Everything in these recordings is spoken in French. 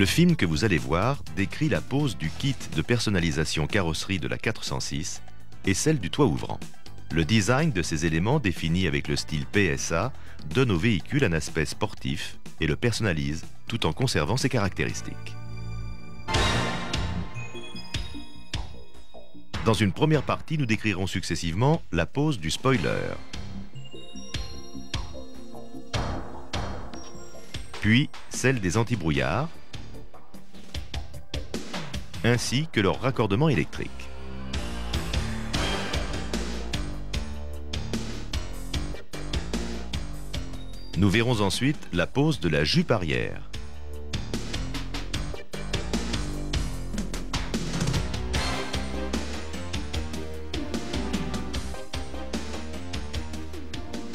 Le film que vous allez voir décrit la pose du kit de personnalisation carrosserie de la 406 et celle du toit ouvrant. Le design de ces éléments définis avec le style PSA donne au véhicule un aspect sportif et le personnalise tout en conservant ses caractéristiques. Dans une première partie, nous décrirons successivement la pose du spoiler, puis celle des antibrouillards, ainsi que leur raccordement électrique. Nous verrons ensuite la pose de la jupe arrière.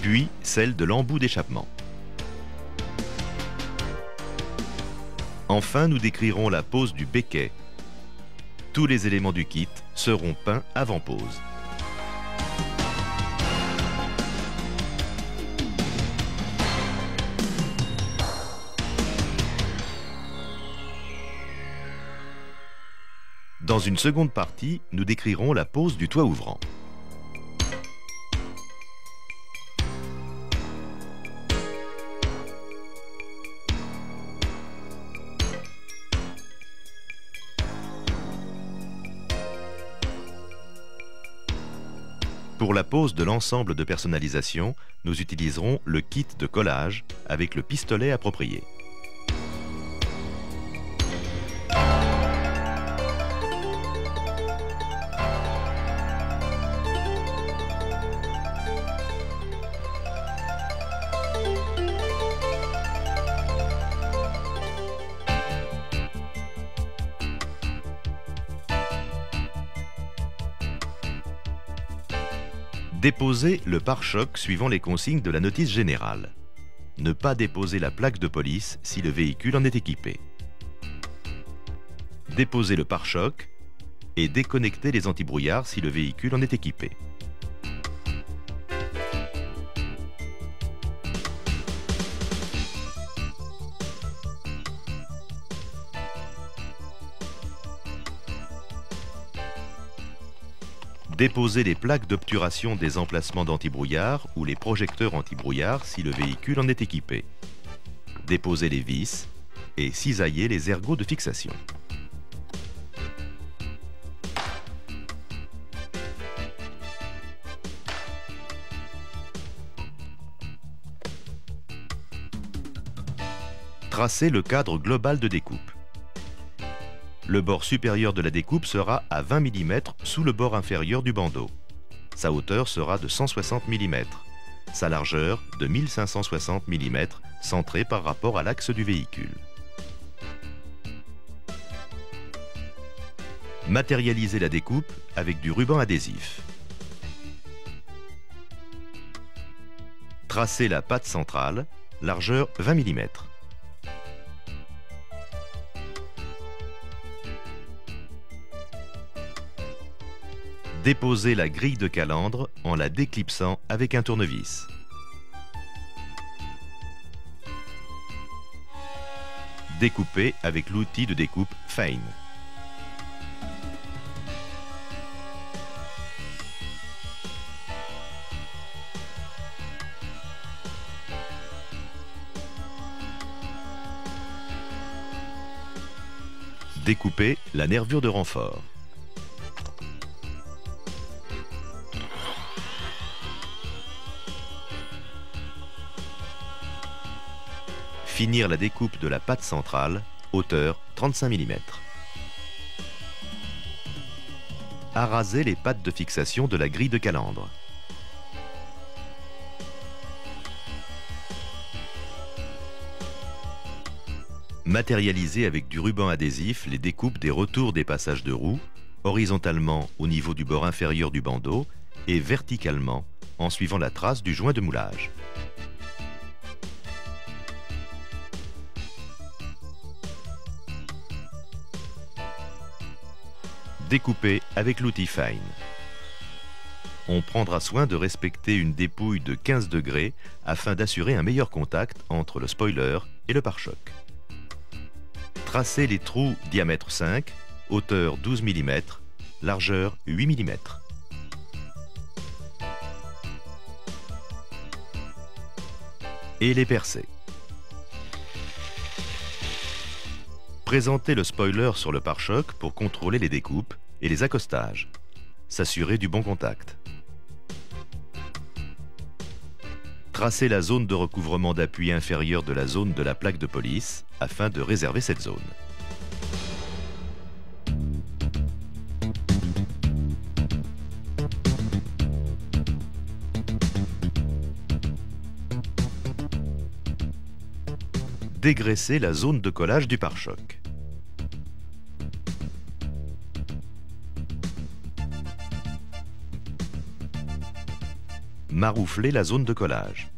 Puis celle de l'embout d'échappement. Enfin, nous décrirons la pose du béquet. Tous les éléments du kit seront peints avant pose. Dans une seconde partie, nous décrirons la pose du toit ouvrant. Pour la pose de l'ensemble de personnalisation, nous utiliserons le kit de collage avec le pistolet approprié. Déposer le pare-choc suivant les consignes de la notice générale. Ne pas déposer la plaque de police si le véhicule en est équipé. Déposer le pare-choc et déconnecter les antibrouillards si le véhicule en est équipé. Déposer les plaques d'obturation des emplacements d'antibrouillard ou les projecteurs antibrouillard si le véhicule en est équipé. Déposer les vis et cisailler les ergots de fixation. Tracer le cadre global de découpe. Le bord supérieur de la découpe sera à 20 mm sous le bord inférieur du bandeau. Sa hauteur sera de 160 mm. Sa largeur de 1560 mm, centrée par rapport à l'axe du véhicule. Matérialiser la découpe avec du ruban adhésif. Tracer la patte centrale, largeur 20 mm. Déposer la grille de calandre en la déclipsant avec un tournevis. Découper avec l'outil de découpe Fein. Découper la nervure de renfort. Finir la découpe de la patte centrale, hauteur 35 mm. Araser les pattes de fixation de la grille de calandre. Matérialiser avec du ruban adhésif les découpes des retours des passages de roues, horizontalement au niveau du bord inférieur du bandeau et verticalement en suivant la trace du joint de moulage. Découper avec l'outil Fine. On prendra soin de respecter une dépouille de 15 degrés afin d'assurer un meilleur contact entre le spoiler et le pare-choc. Tracez les trous diamètre 5, hauteur 12 mm, largeur 8 mm. Et les percer. Présentez le spoiler sur le pare-choc pour contrôler les découpes et les accostages. S'assurer du bon contact. Tracez la zone de recouvrement d'appui inférieure de la zone de la plaque de police afin de réserver cette zone. Dégraisser la zone de collage du pare-choc. Maroufler la zone de collage.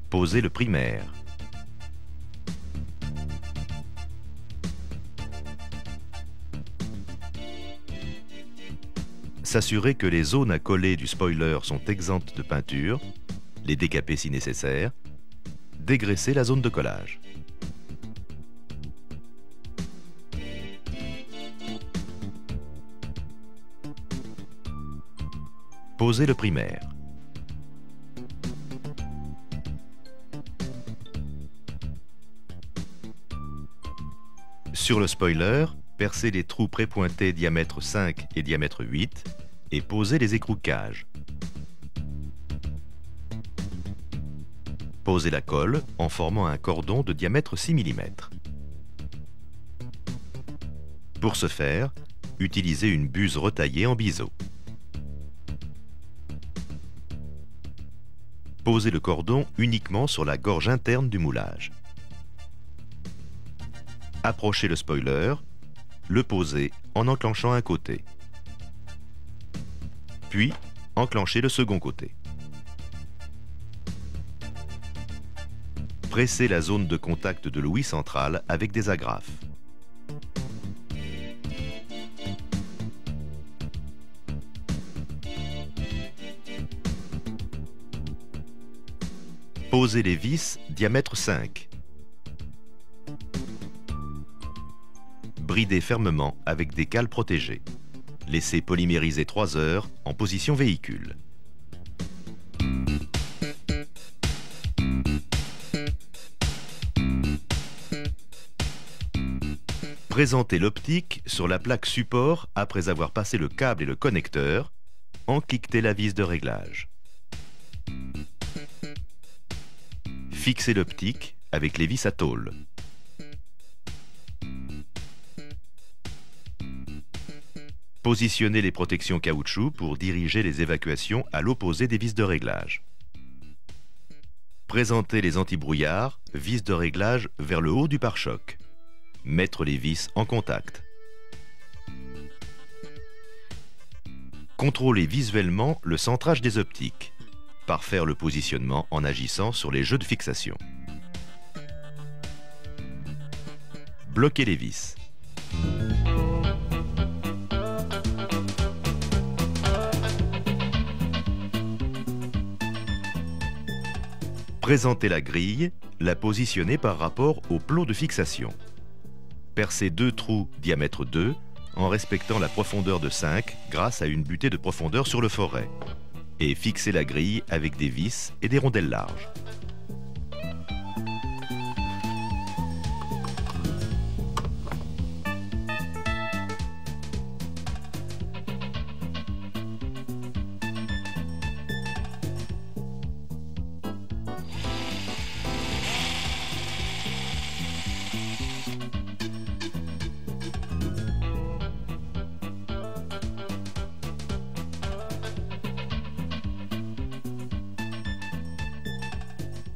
Poser le primaire. S'assurer que les zones à coller du spoiler sont exemptes de peinture, les décaper si nécessaire, dégraisser la zone de collage. Poser le primaire. Sur le spoiler, percer les trous prépointés diamètre 5 et diamètre 8 et poser les écroucages. Poser la colle en formant un cordon de diamètre 6 mm. Pour ce faire, utilisez une buse retaillée en biseau. Posez le cordon uniquement sur la gorge interne du moulage. Approchez le spoiler, le posez en enclenchant un côté. Puis, enclenchez le second côté. Pressez la zone de contact de l'ouïe centrale avec des agrafes. Posez les vis diamètre 5. Bridez fermement avec des cales protégées. Laissez polymériser 3 heures en position véhicule. Présentez l'optique sur la plaque support après avoir passé le câble et le connecteur. Enquiquetez la vis de réglage. Fixez l'optique avec les vis à tôle. Positionnez les protections caoutchouc pour diriger les évacuations à l'opposé des vis de réglage. Présentez les antibrouillards, vis de réglage vers le haut du pare-choc. Mettre les vis en contact. Contrôlez visuellement le centrage des optiques. Parfaire le positionnement en agissant sur les jeux de fixation. Bloquez les vis. Présentez la grille, la positionnez par rapport au plot de fixation. Percez 2 trous diamètre 2 en respectant la profondeur de 5 grâce à une butée de profondeur sur le foret. Et fixez la grille avec des vis et des rondelles larges.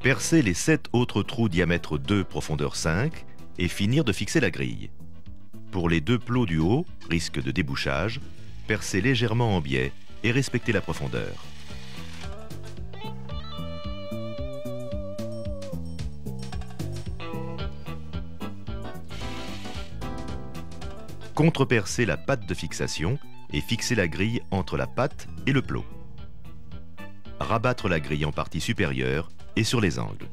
Percer les 7 autres trous diamètre 2, profondeur 5 et finir de fixer la grille. Pour les 2 plots du haut, risque de débouchage, percez légèrement en biais et respectez la profondeur. Contre-percez la patte de fixation et fixez la grille entre la patte et le plot. Rabattre la grille en partie supérieure et sur les angles.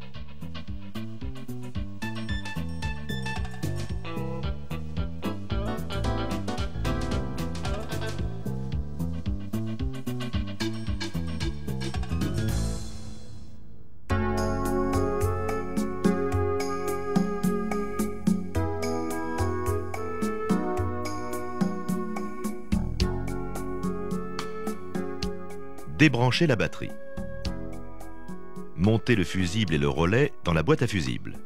Débranchez la batterie. Montez le fusible et le relais dans la boîte à fusibles.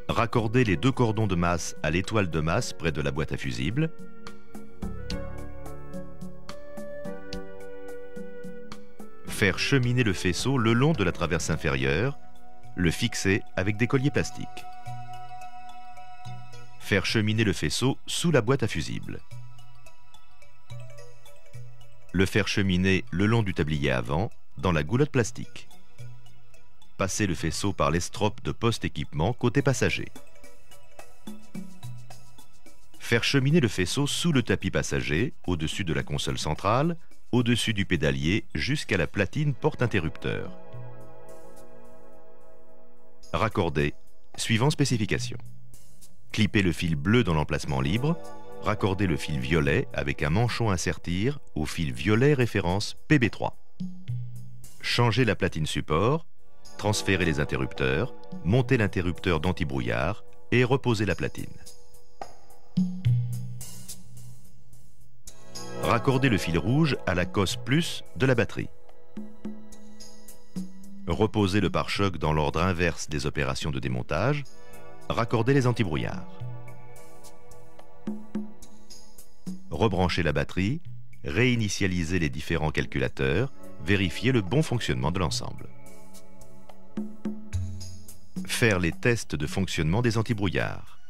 Raccordez les 2 cordons de masse à l'étoile de masse près de la boîte à fusibles. Faire cheminer le faisceau le long de la traverse inférieure, le fixer avec des colliers plastiques. Faire cheminer le faisceau sous la boîte à fusibles. Le faire cheminer le long du tablier avant, dans la goulotte plastique. Passer le faisceau par l'estrope de post-équipement côté passager. Faire cheminer le faisceau sous le tapis passager, au-dessus de la console centrale, au-dessus du pédalier, jusqu'à la platine porte-interrupteur. Raccorder, suivant spécification. Clipper le fil bleu dans l'emplacement libre. Raccorder le fil violet avec un manchon à sertir au fil violet référence PB3. Changer la platine support, transférer les interrupteurs, monter l'interrupteur d'antibrouillard et reposer la platine. Raccorder le fil rouge à la cosse plus de la batterie. Reposer le pare-choc dans l'ordre inverse des opérations de démontage. Raccorder les antibrouillards. Rebrancher la batterie, réinitialiser les différents calculateurs, vérifier le bon fonctionnement de l'ensemble. Faire les tests de fonctionnement des antibrouillards.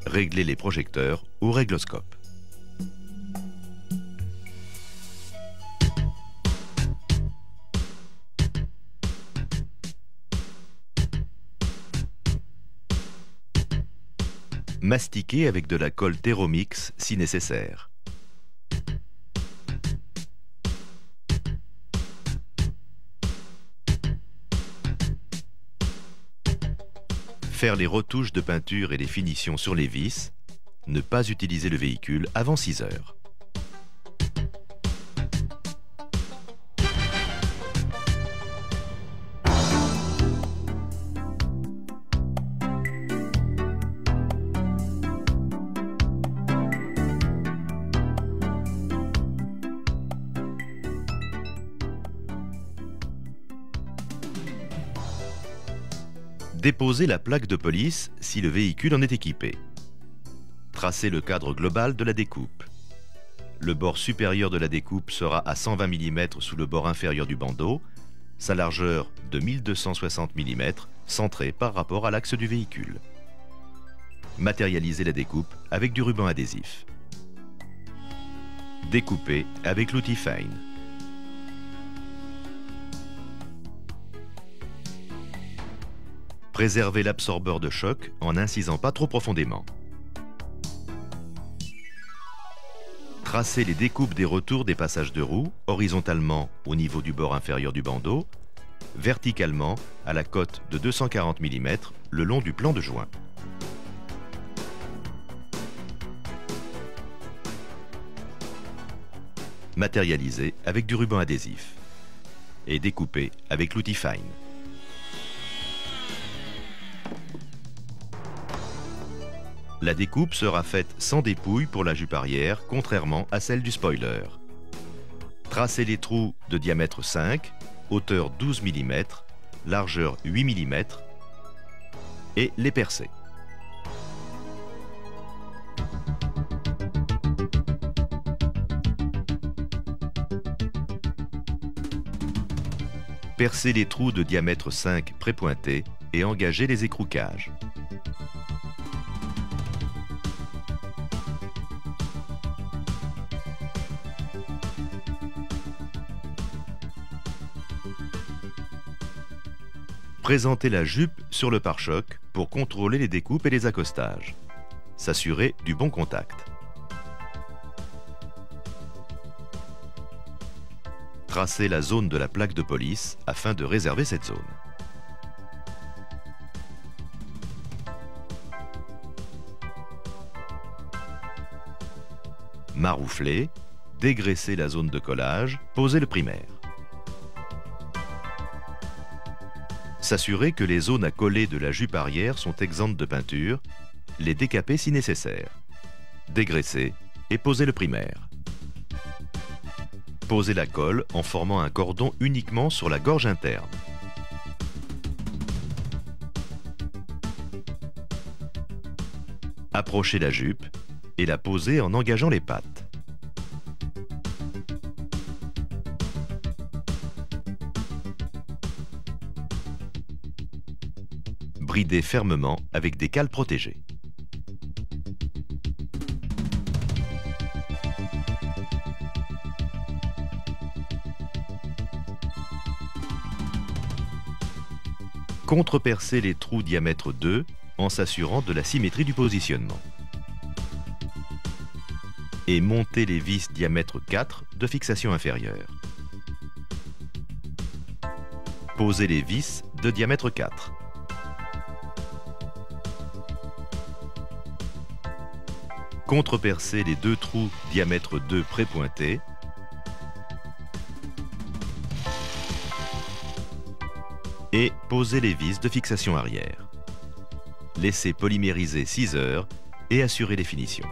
Régler les projecteurs au régloscope. Mastiquer avec de la colle Theromix si nécessaire. Faire les retouches de peinture et les finitions sur les vis. Ne pas utiliser le véhicule avant 6 heures. Déposer la plaque de police si le véhicule en est équipé. Tracer le cadre global de la découpe. Le bord supérieur de la découpe sera à 120 mm sous le bord inférieur du bandeau, sa largeur de 1260 mm, centrée par rapport à l'axe du véhicule. Matérialiser la découpe avec du ruban adhésif. Découper avec l'outil Fine. Préserver l'absorbeur de choc en n'incisant pas trop profondément. Tracer les découpes des retours des passages de roues horizontalement au niveau du bord inférieur du bandeau, verticalement à la cote de 240 mm le long du plan de joint. Matérialiser avec du ruban adhésif et découper avec l'outil Fine. La découpe sera faite sans dépouille pour la jupe arrière, contrairement à celle du spoiler. Tracez les trous de diamètre 5, hauteur 12 mm, largeur 8 mm et les percer. Percez les trous de diamètre 5 prépointés et engagez les écrouquages. Présentez la jupe sur le pare-choc pour contrôler les découpes et les accostages. S'assurer du bon contact. Tracez la zone de la plaque de police afin de réserver cette zone. Maroufler, dégraisser la zone de collage, poser le primaire. S'assurer que les zones à coller de la jupe arrière sont exemptes de peinture, les décaper si nécessaire. Dégraisser et poser le primaire. Poser la colle en formant un cordon uniquement sur la gorge interne. Approcher la jupe et la poser en engageant les pattes. Brider fermement avec des cales protégées. Contrepercer les trous diamètre 2 en s'assurant de la symétrie du positionnement. Et monter les vis diamètre 4 de fixation inférieure. Poser les vis de diamètre 4. Contrepercer les deux trous diamètre 2 prépointés. Et poser les vis de fixation arrière. Laisser polymériser 6 heures et assurer les finitions.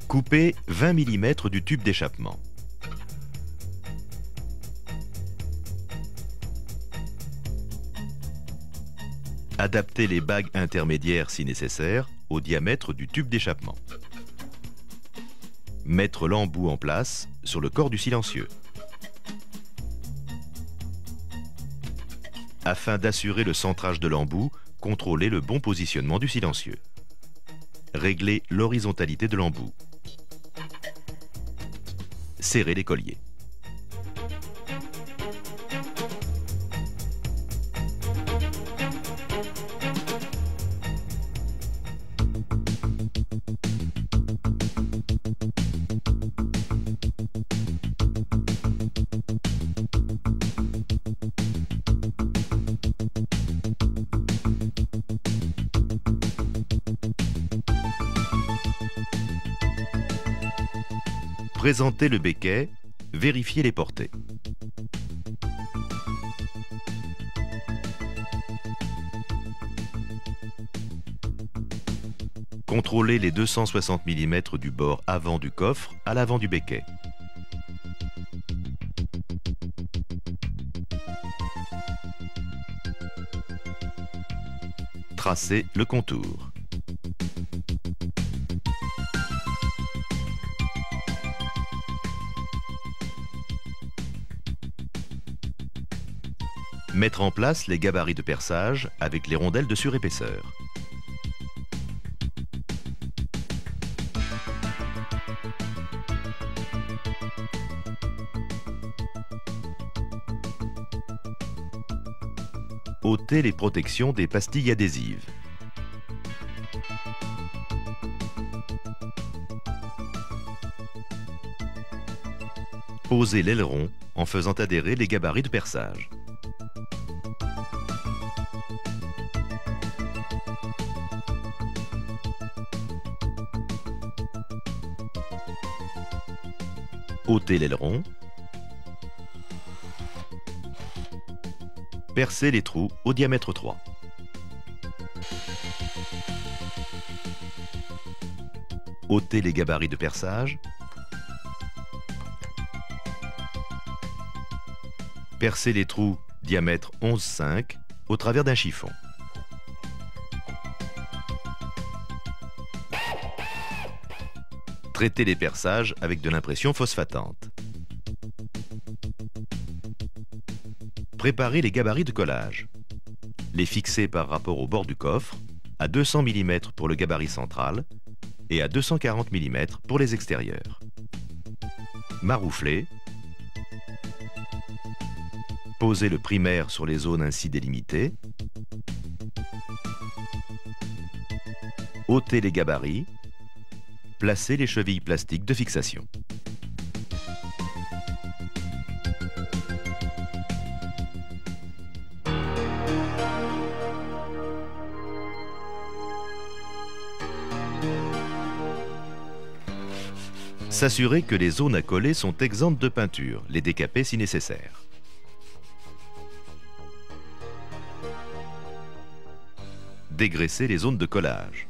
Coupez 20 mm du tube d'échappement. Adaptez les bagues intermédiaires si nécessaire au diamètre du tube d'échappement. Mettre l'embout en place sur le corps du silencieux. Afin d'assurer le centrage de l'embout, contrôlez le bon positionnement du silencieux. Réglez l'horizontalité de l'embout. Serrez les colliers. Présentez le béquet, vérifiez les portées. Contrôlez les 260 mm du bord avant du coffre à l'avant du béquet. Tracez le contour. Mettre en place les gabarits de perçage avec les rondelles de surépaisseur. Ôtez les protections des pastilles adhésives. Posez l'aileron en faisant adhérer les gabarits de perçage. Ôtez l'aileron. Percez les trous au diamètre 3. Ôtez les gabarits de perçage. Percez les trous diamètre 11,5 au travers d'un chiffon. Traitez les perçages avec de l'impression phosphatante. Préparez les gabarits de collage. Les fixer par rapport au bord du coffre, à 200 mm pour le gabarit central et à 240 mm pour les extérieurs. Maroufler. Posez le primaire sur les zones ainsi délimitées. Ôtez les gabarits. Placez les chevilles plastiques de fixation. S'assurer que les zones à coller sont exemptes de peinture, les décaper si nécessaire. Dégraisser les zones de collage.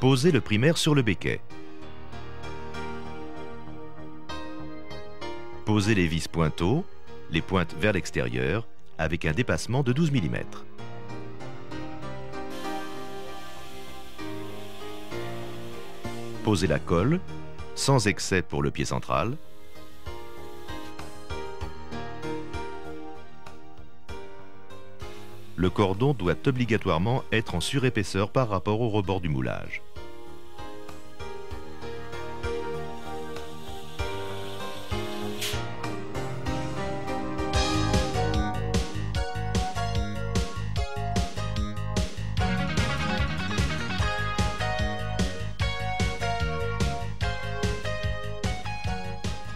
Posez le primaire sur le béquet. Posez les vis pointeaux, les pointes vers l'extérieur, avec un dépassement de 12 mm. Posez la colle, sans excès pour le pied central. Le cordon doit obligatoirement être en surépaisseur par rapport au rebord du moulage.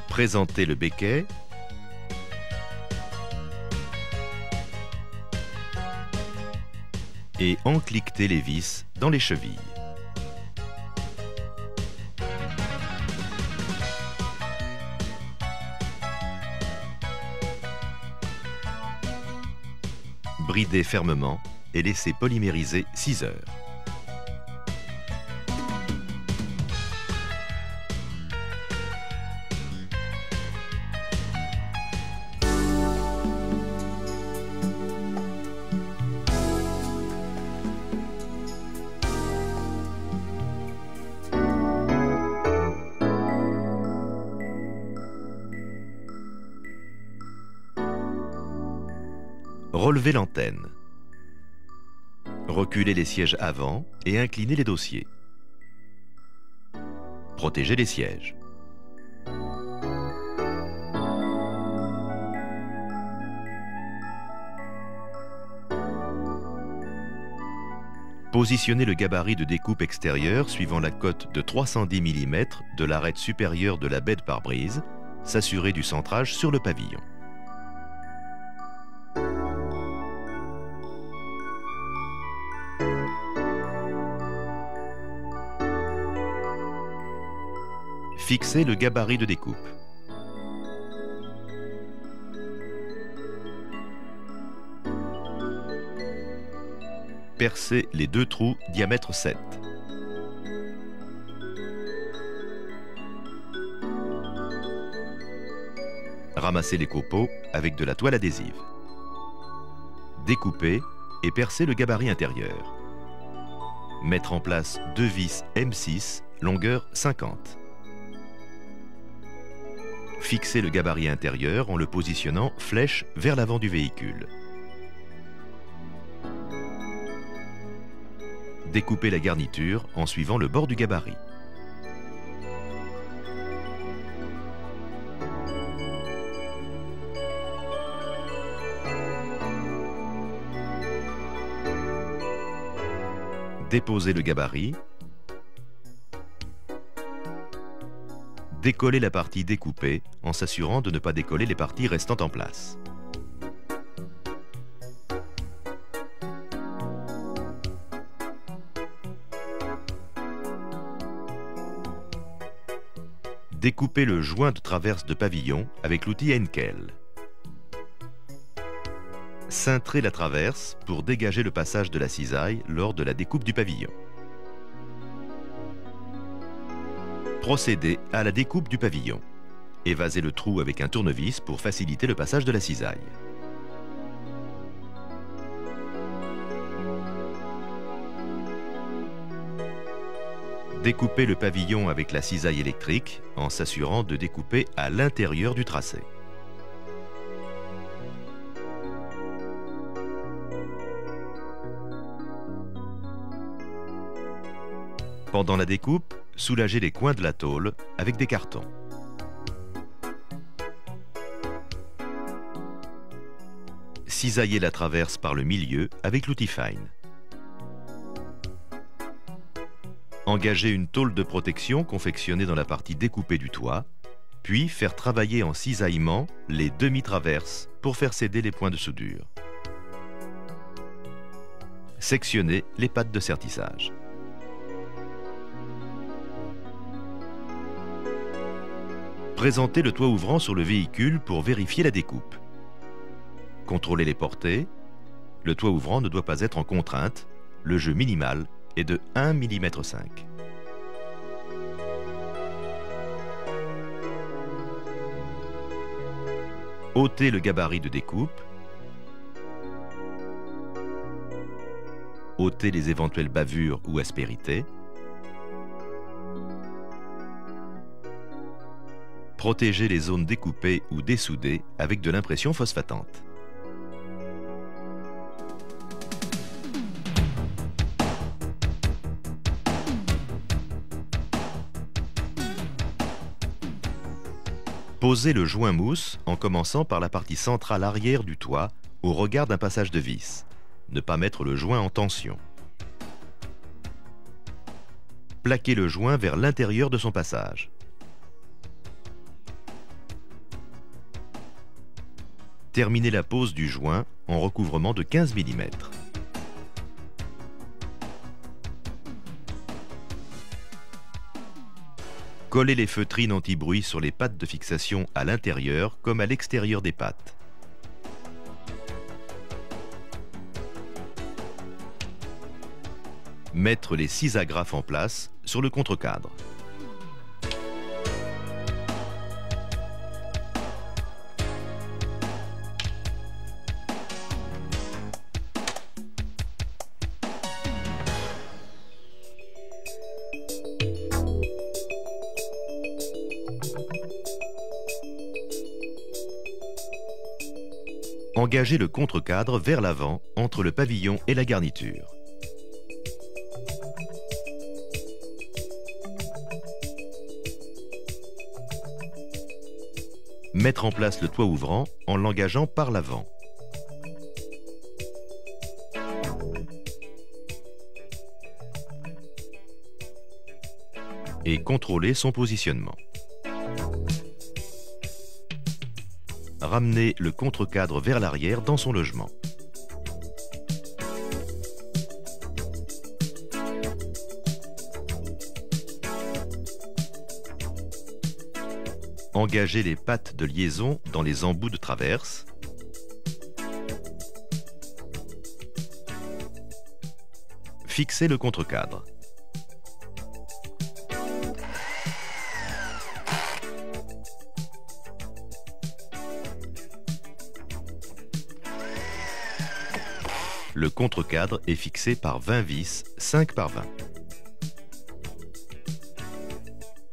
Présentez le béquet. Et encliquetez les vis dans les chevilles. Bridez fermement et laissez polymériser 6 heures. Relevez l'antenne. Reculez les sièges avant et inclinez les dossiers. Protégez les sièges. Positionnez le gabarit de découpe extérieure suivant la cote de 310 mm de l'arête supérieure de la baie de pare-brise, s'assurer du centrage sur le pavillon. Fixez le gabarit de découpe. Percez les 2 trous diamètre 7. Ramassez les copeaux avec de la toile adhésive. Découpez et percez le gabarit intérieur. Mettre en place 2 vis M6, longueur 50. Fixez le gabarit intérieur en le positionnant flèche vers l'avant du véhicule. Découpez la garniture en suivant le bord du gabarit. Déposez le gabarit. Décollez la partie découpée en s'assurant de ne pas décoller les parties restant en place. Découpez le joint de traverse de pavillon avec l'outil Henkel. Cintrez la traverse pour dégager le passage de la cisaille lors de la découpe du pavillon. Procédez à la découpe du pavillon. Évasez le trou avec un tournevis pour faciliter le passage de la cisaille. Découpez le pavillon avec la cisaille électrique en s'assurant de découper à l'intérieur du tracé. Pendant la découpe, soulagez les coins de la tôle avec des cartons. Cisaillez la traverse par le milieu avec l'outil fine. Engagez une tôle de protection confectionnée dans la partie découpée du toit, puis faire travailler en cisaillement les demi-traverses pour faire céder les points de soudure. Sectionnez les pattes de sertissage. Présentez le toit ouvrant sur le véhicule pour vérifier la découpe. Contrôlez les portées. Le toit ouvrant ne doit pas être en contrainte. Le jeu minimal est de 1,5 mm. Ôtez le gabarit de découpe. Ôtez les éventuelles bavures ou aspérités. Protégez les zones découpées ou dessoudées avec de l'impression phosphatante. Posez le joint mousse en commençant par la partie centrale arrière du toit au regard d'un passage de vis. Ne pas mettre le joint en tension. Plaquez le joint vers l'intérieur de son passage. Terminez la pose du joint en recouvrement de 15 mm. Collez les feutrines anti-bruit sur les pattes de fixation à l'intérieur comme à l'extérieur des pattes. Mettre les 6 agrafes en place sur le contre-cadre. Engagez le contre-cadre vers l'avant entre le pavillon et la garniture. Mettre en place le toit ouvrant en l'engageant par l'avant. Et contrôler son positionnement. Ramenez le contre-cadre vers l'arrière dans son logement. Engagez les pattes de liaison dans les embouts de traverse. Fixez le contre-cadre. Le contre-cadre est fixé par 20 vis 5 par 20.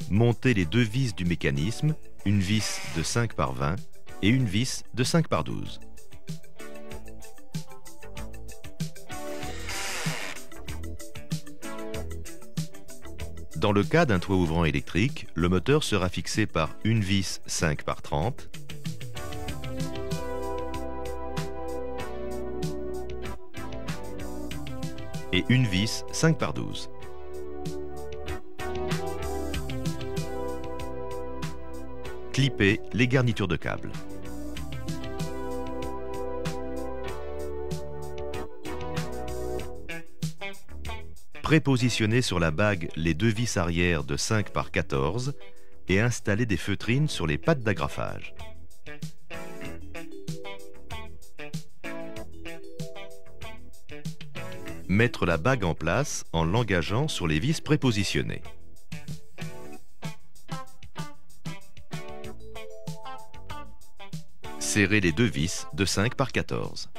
Montez les 2 vis du mécanisme, une vis de 5 par 20 et une vis de 5 par 12. Dans le cas d'un toit ouvrant électrique, le moteur sera fixé par une vis 5 par 30, et une vis 5 par 12. Clippez les garnitures de câbles. Prépositionnez sur la bague les 2 vis arrière de 5 par 14 et installez des feutrines sur les pattes d'agrafage. Mettre la bague en place en l'engageant sur les vis prépositionnées. Serrez les 2 vis de 5 par 14.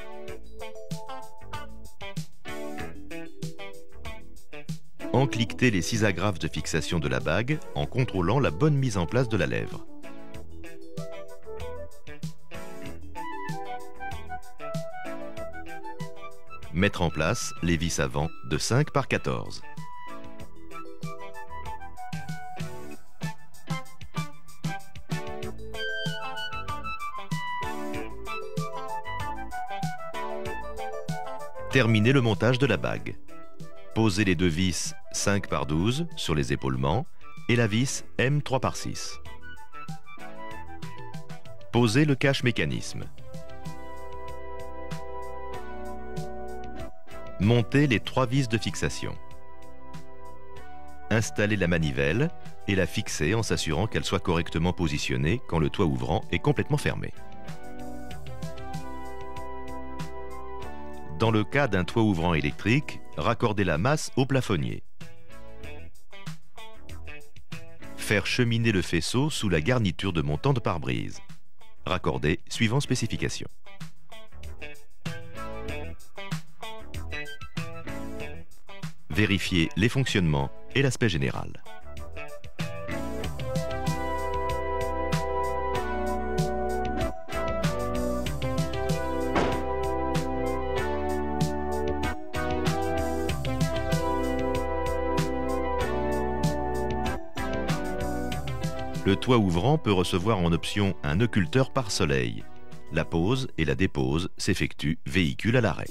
Encliquetez les 6 agrafes de fixation de la bague en contrôlant la bonne mise en place de la lèvre. Mettre en place les vis avant de 5 par 14. Terminez le montage de la bague. Posez les deux vis 5 par 12 sur les épaulements et la vis M 3 par 6. Posez le cache-mécanisme. Montez les 3 vis de fixation. Installez la manivelle et la fixez en s'assurant qu'elle soit correctement positionnée quand le toit ouvrant est complètement fermé. Dans le cas d'un toit ouvrant électrique, raccordez la masse au plafonnier. Faire cheminer le faisceau sous la garniture de montant de pare-brise. Raccorder suivant spécification. Vérifiez les fonctionnements et l'aspect général. Le toit ouvrant peut recevoir en option un occulteur pare-soleil. La pose et la dépose s'effectuent véhicule à l'arrêt.